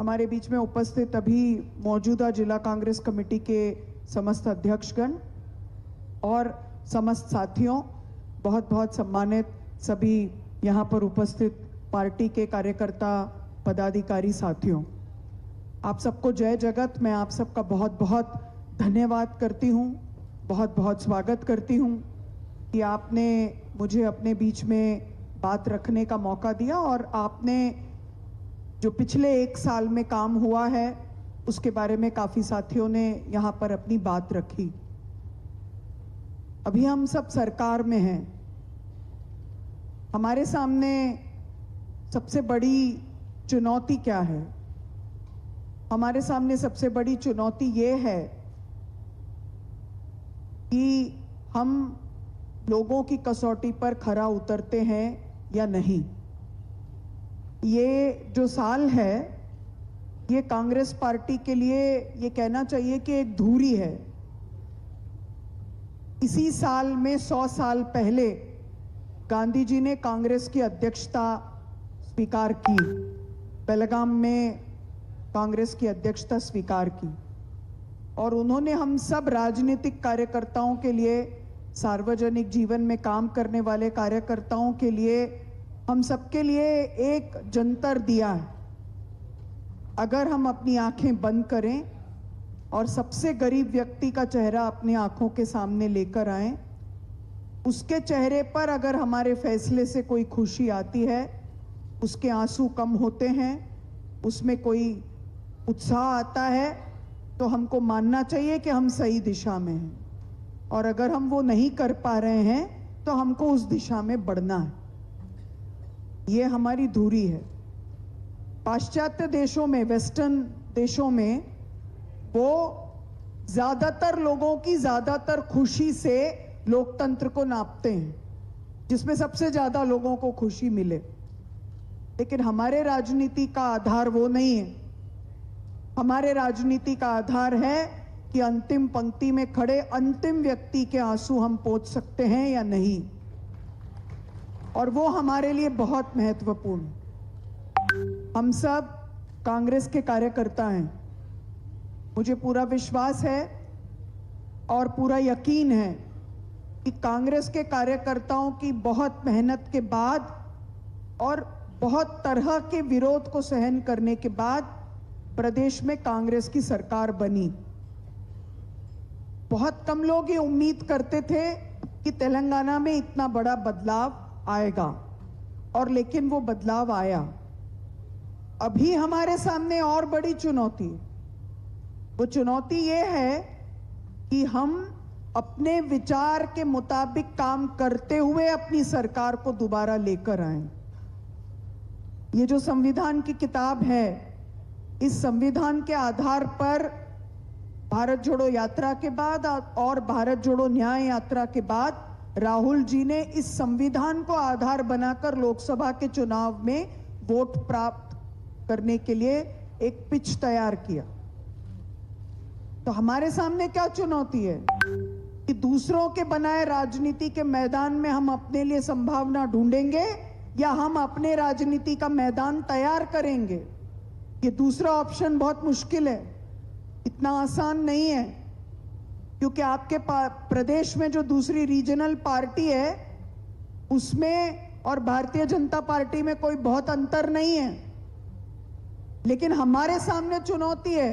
हमारे बीच में उपस्थित अभी मौजूदा जिला कांग्रेस कमेटी के समस्त अध्यक्षगण और समस्त साथियों, बहुत बहुत सम्मानित सभी यहाँ पर उपस्थित पार्टी के कार्यकर्ता पदाधिकारी साथियों, आप सबको जय जगत। मैं आप सबका बहुत बहुत धन्यवाद करती हूँ, बहुत बहुत स्वागत करती हूँ कि आपने मुझे अपने बीच में बात रखने का मौका दिया और आपने जो पिछले 1 साल में काम हुआ है उसके बारे में काफ़ी साथियों ने यहाँ पर अपनी बात रखी। अभी हम सब सरकार में हैं, हमारे सामने सबसे बड़ी चुनौती क्या है? हमारे सामने सबसे बड़ी चुनौती ये है कि हम लोगों की कसौटी पर खरा उतरते हैं या नहीं। ये जो साल है ये कांग्रेस पार्टी के लिए ये कहना चाहिए कि एक धूरी है। इसी साल में 100 साल पहले गांधी जी ने कांग्रेस की अध्यक्षता स्वीकार की, बेलगाम में कांग्रेस की अध्यक्षता स्वीकार की और उन्होंने हम सब राजनीतिक कार्यकर्ताओं के लिए, सार्वजनिक जीवन में काम करने वाले कार्यकर्ताओं के लिए, हम सबके लिए एक जंतर दिया है। अगर हम अपनी आंखें बंद करें और सबसे गरीब व्यक्ति का चेहरा अपनी आंखों के सामने लेकर आएं, उसके चेहरे पर अगर हमारे फैसले से कोई खुशी आती है, उसके आंसू कम होते हैं, उसमें कोई उत्साह आता है, तो हमको मानना चाहिए कि हम सही दिशा में हैं। और अगर हम वो नहीं कर पा रहे हैं तो हमको उस दिशा में बढ़ना है। ये हमारी धुरी है। पाश्चात्य देशों में, वेस्टर्न देशों में वो ज्यादातर लोगों की ज्यादातर खुशी से लोकतंत्र को नापते हैं, जिसमें सबसे ज्यादा लोगों को खुशी मिले। लेकिन हमारे राजनीति का आधार वो नहीं है। हमारे राजनीति का आधार है कि अंतिम पंक्ति में खड़े अंतिम व्यक्ति के आंसू हम पोंछ सकते हैं या नहीं, और वो हमारे लिए बहुत महत्वपूर्ण है। हम सब कांग्रेस के कार्यकर्ता हैं। मुझे पूरा विश्वास है और पूरा यकीन है कि कांग्रेस के कार्यकर्ताओं की बहुत मेहनत के बाद और बहुत तरह के विरोध को सहन करने के बाद प्रदेश में कांग्रेस की सरकार बनी। बहुत कम लोग ये उम्मीद करते थे कि तेलंगाना में इतना बड़ा बदलाव आएगा, और लेकिन वो बदलाव आया। अभी हमारे सामने और बड़ी चुनौती है। वो चुनौती ये है कि हम अपने विचार के मुताबिक काम करते हुए अपनी सरकार को दोबारा लेकर आए। ये जो संविधान की किताब है, इस संविधान के आधार पर भारत जोड़ो यात्रा के बाद और भारत जोड़ो न्याय यात्रा के बाद राहुल जी ने इस संविधान को आधार बनाकर लोकसभा के चुनाव में वोट प्राप्त करने के लिए एक पिच तैयार किया। तो हमारे सामने क्या चुनौती है कि दूसरों के बनाए राजनीति के मैदान में हम अपने लिए संभावना ढूंढेंगे या हम अपने राजनीति का मैदान तैयार करेंगे। ये दूसरा ऑप्शन बहुत मुश्किल है, इतना आसान नहीं है, क्योंकि आपके प्रदेश में जो दूसरी रीजनल पार्टी है उसमें और भारतीय जनता पार्टी में कोई बहुत अंतर नहीं है। लेकिन हमारे सामने चुनौती है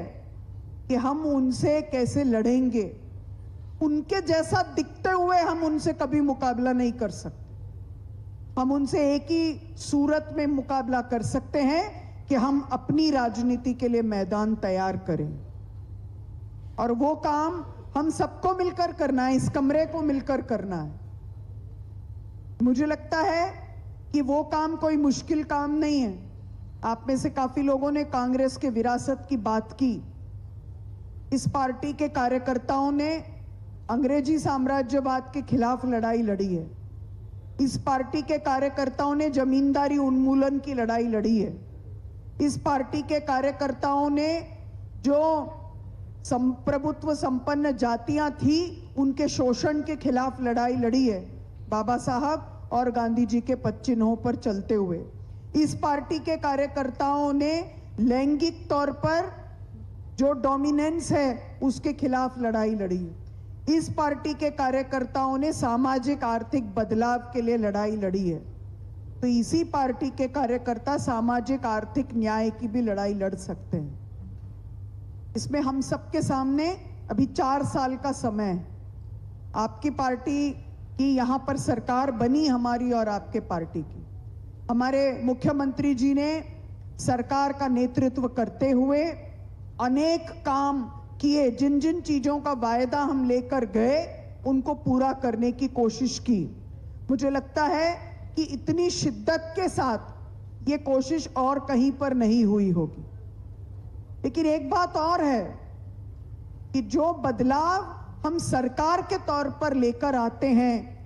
कि हम उनसे कैसे लड़ेंगे। उनके जैसा दिखते हुए हम उनसे कभी मुकाबला नहीं कर सकते। हम उनसे एक ही सूरत में मुकाबला कर सकते हैं कि हम अपनी राजनीति के लिए मैदान तैयार करें, और वो काम हम सबको मिलकर करना है, इस कमरे को मिलकर करना है। मुझे लगता है कि वो काम कोई मुश्किल काम नहीं है। आप में से काफी लोगों ने कांग्रेस के विरासत की बात की। इस पार्टी के कार्यकर्ताओं ने अंग्रेजी साम्राज्यवाद के खिलाफ लड़ाई लड़ी है। इस पार्टी के कार्यकर्ताओं ने जमींदारी उन्मूलन की लड़ाई लड़ी है। इस पार्टी के कार्यकर्ताओं ने जो संप्रभुत्व संपन्न जातियां थी उनके शोषण के खिलाफ लड़ाई लड़ी है, बाबा साहब और गांधी जी के पद चिन्हों पर चलते हुए। इस पार्टी के कार्यकर्ताओं ने लैंगिक तौर पर जो डोमिनेंस है उसके खिलाफ लड़ाई लड़ी है। इस पार्टी के कार्यकर्ताओं ने सामाजिक आर्थिक बदलाव के लिए लड़ाई लड़ी है, तो इसी पार्टी के कार्यकर्ता सामाजिक आर्थिक न्याय की भी लड़ाई लड़ सकते हैं। इसमें हम सबके सामने अभी 4 साल का समय है। आपकी पार्टी की यहाँ पर सरकार बनी, हमारी और आपके पार्टी की। हमारे मुख्यमंत्री जी ने सरकार का नेतृत्व करते हुए अनेक काम किए। जिन जिन चीजों का वायदा हम लेकर गए उनको पूरा करने की कोशिश की। मुझे लगता है कि इतनी शिद्दत के साथ ये कोशिश और कहीं पर नहीं हुई होगी। लेकिन एक बात और है कि जो बदलाव हम सरकार के तौर पर लेकर आते हैं,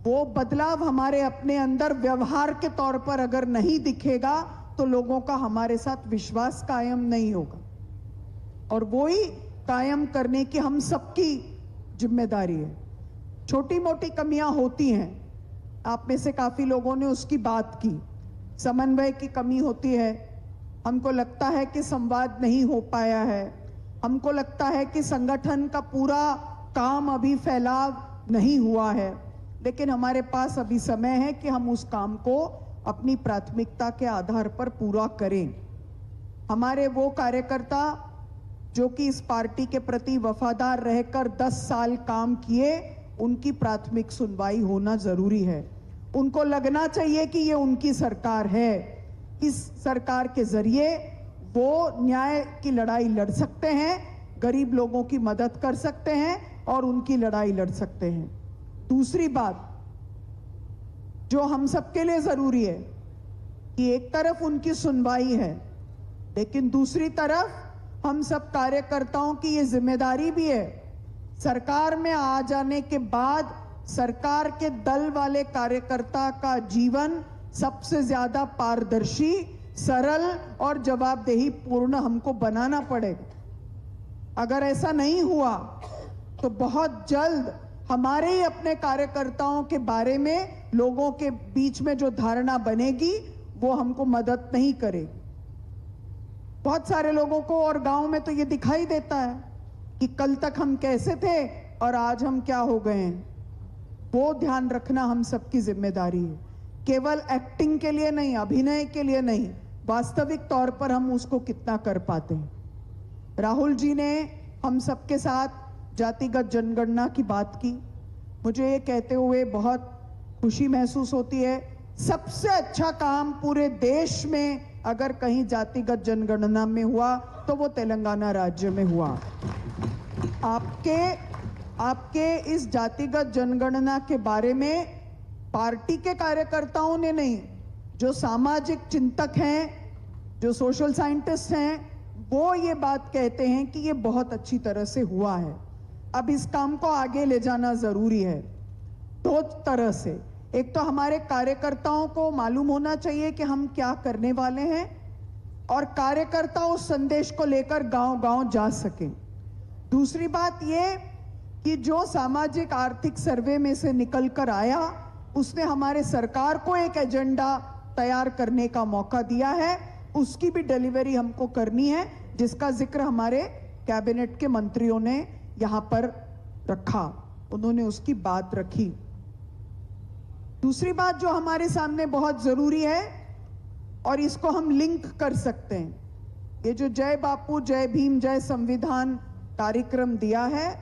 वो बदलाव हमारे अपने अंदर व्यवहार के तौर पर अगर नहीं दिखेगा तो लोगों का हमारे साथ विश्वास कायम नहीं होगा, और वो ही कायम करने की हम सबकी जिम्मेदारी है। छोटी मोटी कमियां होती हैं, आप में से काफी लोगों ने उसकी बात की। समन्वय की कमी होती है, हमको लगता है कि संवाद नहीं हो पाया है, हमको लगता है कि संगठन का पूरा काम अभी फैलाव नहीं हुआ है, लेकिन हमारे पास अभी समय है कि हम उस काम को अपनी प्राथमिकता के आधार पर पूरा करें। हमारे वो कार्यकर्ता जो कि इस पार्टी के प्रति वफादार रहकर 10 साल काम किए, उनकी प्राथमिक सुनवाई होना जरूरी है। उनको लगना चाहिए कि ये उनकी सरकार है। इस सरकार के जरिए वो न्याय की लड़ाई लड़ सकते हैं, गरीब लोगों की मदद कर सकते हैं और उनकी लड़ाई लड़ सकते हैं। दूसरी बात जो हम सबके लिए जरूरी है कि एक तरफ उनकी सुनवाई है, लेकिन दूसरी तरफ हम सब कार्यकर्ताओं की ये जिम्मेदारी भी है, सरकार में आ जाने के बाद सरकार के दल वाले कार्यकर्ता का जीवन सबसे ज्यादा पारदर्शी, सरल और जवाबदेही पूर्ण हमको बनाना पड़ेगा। अगर ऐसा नहीं हुआ तो बहुत जल्द हमारे ही अपने कार्यकर्ताओं के बारे में लोगों के बीच में जो धारणा बनेगी वो हमको मदद नहीं करेगी। बहुत सारे लोगों को और गांव में तो ये दिखाई देता है कि कल तक हम कैसे थे और आज हम क्या हो गए हैं। वो ध्यान रखना हम सबकी जिम्मेदारी है। केवल एक्टिंग के लिए नहीं, अभिनय के लिए नहीं, वास्तविक तौर पर हम उसको कितना कर पाते हैं। राहुल जी ने हम सबके साथ जातिगत जनगणना की बात की। मुझे ये कहते हुए बहुत खुशी महसूस होती है। सबसे अच्छा काम पूरे देश में अगर कहीं जातिगत जनगणना में हुआ तो वो तेलंगाना राज्य में हुआ। आपके इस जातिगत जनगणना के बारे में पार्टी के कार्यकर्ताओं ने नहीं, जो सामाजिक चिंतक हैं, जो सोशल साइंटिस्ट हैं, वो ये बात कहते हैं कि ये बहुत अच्छी तरह से हुआ है। अब इस काम को आगे ले जाना जरूरी है दो तरह से। एक तो हमारे कार्यकर्ताओं को मालूम होना चाहिए कि हम क्या करने वाले हैं, और कार्यकर्ता उस संदेश को लेकर गांव-गांव जा सकें। दूसरी बात ये कि जो सामाजिक आर्थिक सर्वे में से निकल कर आया, उसने हमारे सरकार को एक एजेंडा तैयार करने का मौका दिया है। उसकी भी डिलीवरी हमको करनी है, जिसका जिक्र हमारे कैबिनेट के मंत्रियों ने यहां पर रखा, उन्होंने उसकी बात रखी। दूसरी बात जो हमारे सामने बहुत जरूरी है और इसको हम लिंक कर सकते हैं, ये जो जय बापू जय भीम जय संविधान कार्यक्रम दिया है,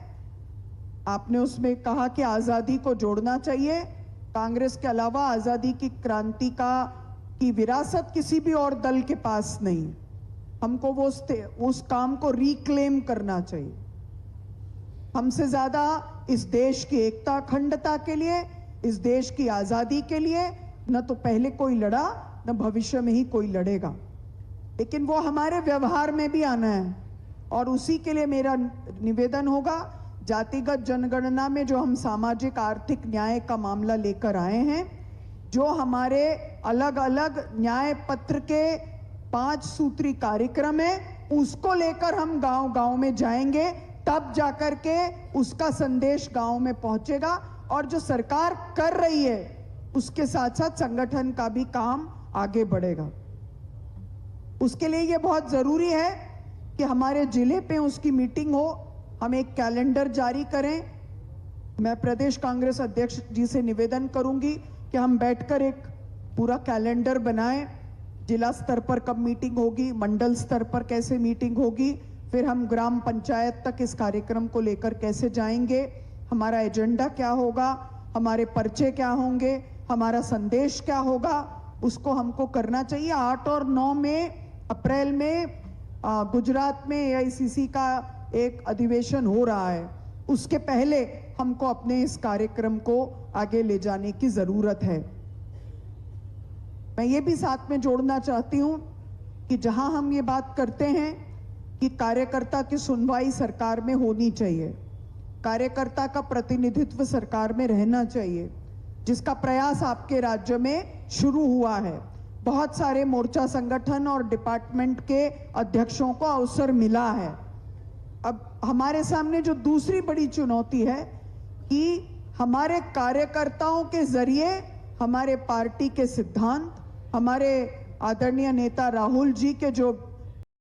आपने उसमें कहा कि आजादी को जोड़ना चाहिए। कांग्रेस के अलावा आजादी की क्रांति की विरासत किसी भी और दल के पास नहीं। हमको वो उस काम को रिक्लेम करना चाहिए। हमसे ज्यादा इस देश की एकता अखंडता के लिए, इस देश की आजादी के लिए न तो पहले कोई लड़ा, न भविष्य में ही कोई लड़ेगा। लेकिन वो हमारे व्यवहार में भी आना है, और उसी के लिए मेरा निवेदन होगा, जातिगत जनगणना में जो हम सामाजिक आर्थिक न्याय का मामला लेकर आए हैं, जो हमारे अलग अलग न्याय पत्र के 5 सूत्री कार्यक्रम है, उसको लेकर हम गांव-गांव में जाएंगे, तब जाकर के उसका संदेश गांव में पहुंचेगा। और जो सरकार कर रही है उसके साथ साथ संगठन का भी काम आगे बढ़ेगा। उसके लिए ये बहुत जरूरी है कि हमारे जिले पे उसकी मीटिंग हो, हम एक कैलेंडर जारी करें। मैं प्रदेश कांग्रेस अध्यक्ष जी से निवेदन करूंगी कि हम बैठकर एक पूरा कैलेंडर बनाएं, जिला स्तर पर कब मीटिंग होगी, मंडल स्तर पर कैसे मीटिंग होगी, फिर हम ग्राम पंचायत तक इस कार्यक्रम को लेकर कैसे जाएंगे, हमारा एजेंडा क्या होगा, हमारे पर्चे क्या होंगे, हमारा संदेश क्या होगा, उसको हमको करना चाहिए। 8 और 9 अप्रैल में गुजरात में एआईसीसी का एक अधिवेशन हो रहा है, उसके पहले हमको अपने इस कार्यक्रम को आगे ले जाने की जरूरत है। मैं ये भी साथ में जोड़ना चाहती हूं कि जहां हम ये बात करते हैं कि कार्यकर्ता की सुनवाई सरकार में होनी चाहिए, कार्यकर्ता का प्रतिनिधित्व सरकार में रहना चाहिए, जिसका प्रयास आपके राज्य में शुरू हुआ है। बहुत सारे मोर्चा संगठन और डिपार्टमेंट के अध्यक्षों को अवसर मिला है। अब हमारे सामने जो दूसरी बड़ी चुनौती है कि हमारे कार्यकर्ताओं के जरिए हमारे पार्टी के सिद्धांत, हमारे आदरणीय नेता राहुल जी के जो